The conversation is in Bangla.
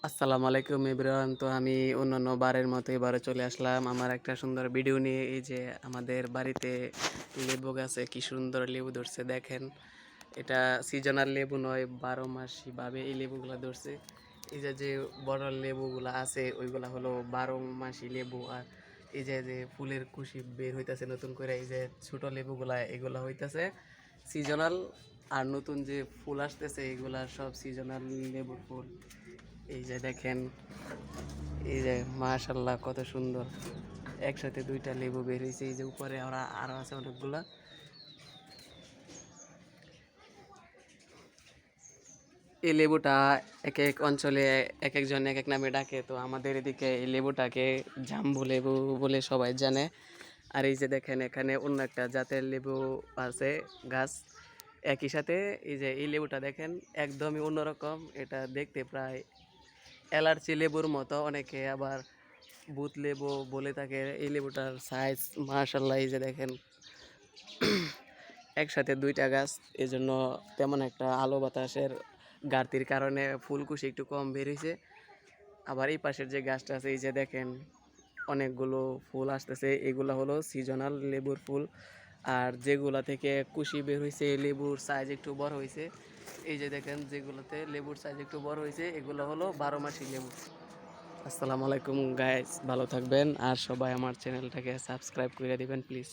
আসসালামু আলাইকুম এভরিওয়ান। তো আমি অন্যান্য বারের মতো এবারে চলে আসলাম আমার একটা সুন্দর ভিডিও নিয়ে। এই যে আমাদের বাড়িতে লেবু গাছে কি সুন্দর লেবু ধরছে দেখেন। এটা সিজনাল লেবু নয়, 12 মাসি ভাবে এই লেবুগুলা ধরছে। এই যে যে বড় লেবুগুলা আছে ওইগুলা হলো 12 মাসি লেবু। আর এই যে যে ফুলের কুশি বের হইতাছে নতুন করে, এই যে ছোট লেবুগুলা এগুলা হইতাছে সিজনাল। আর নতুন যে ফুল আসতেছে এগুলা সব সিজনাল লেবুর ফুল। এই যে দেখেন, এই যে মাশাল্লাহ কত সুন্দর একসাথে দুইটা লেবু বের হয়েছে। এই যে উপরে ওরা আরো আছে অনেকগুলা। এই লেবুটা এক এক অঞ্চলে এক একজন এক এক নামে ডাকে। তো আমাদের এদিকে এই লেবুটাকে জাম্বু লেবু বলে সবাই জানে। আর এই যে দেখেন এখানে অন্য একটা জাতের লেবু আছে গাছ একই সাথে। এই যে এই লেবুটা দেখেন একদমই অন্যরকম, এটা দেখতে প্রায় এলার্জি লেবুর মতো, অনেকে আবার ভূত লেবু বলে থাকে। এই লেবুটার সাইজ মাশাল্লাহ, এই যে দেখেন একসাথে দুইটা গাছ, এই জন্য তেমন একটা আলো বাতাসের ঘাটতির কারণে ফুলকুশি একটু কম বেরিয়েছে। আবার এই পাশের যে গাছটা আছে এই যে দেখেন অনেকগুলো ফুল আসতেছে, এগুলো হলো সিজনাল লেবুর ফুল। আর যেগুলা থেকে কুশি বের হয়েছে লেবুর সাইজ একটু বড় হয়েছে, এই যে দেখেন যেগুলোতে লেবুর সাইজ একটু বড় হয়েছে এগুলো হলো 12 মাসি লেবু। আসসালামু আলাইকুম গাইস, ভালো থাকবেন আর সবাই আমার চ্যানেলটাকে সাবস্ক্রাইব করে দিবেন প্লিজ।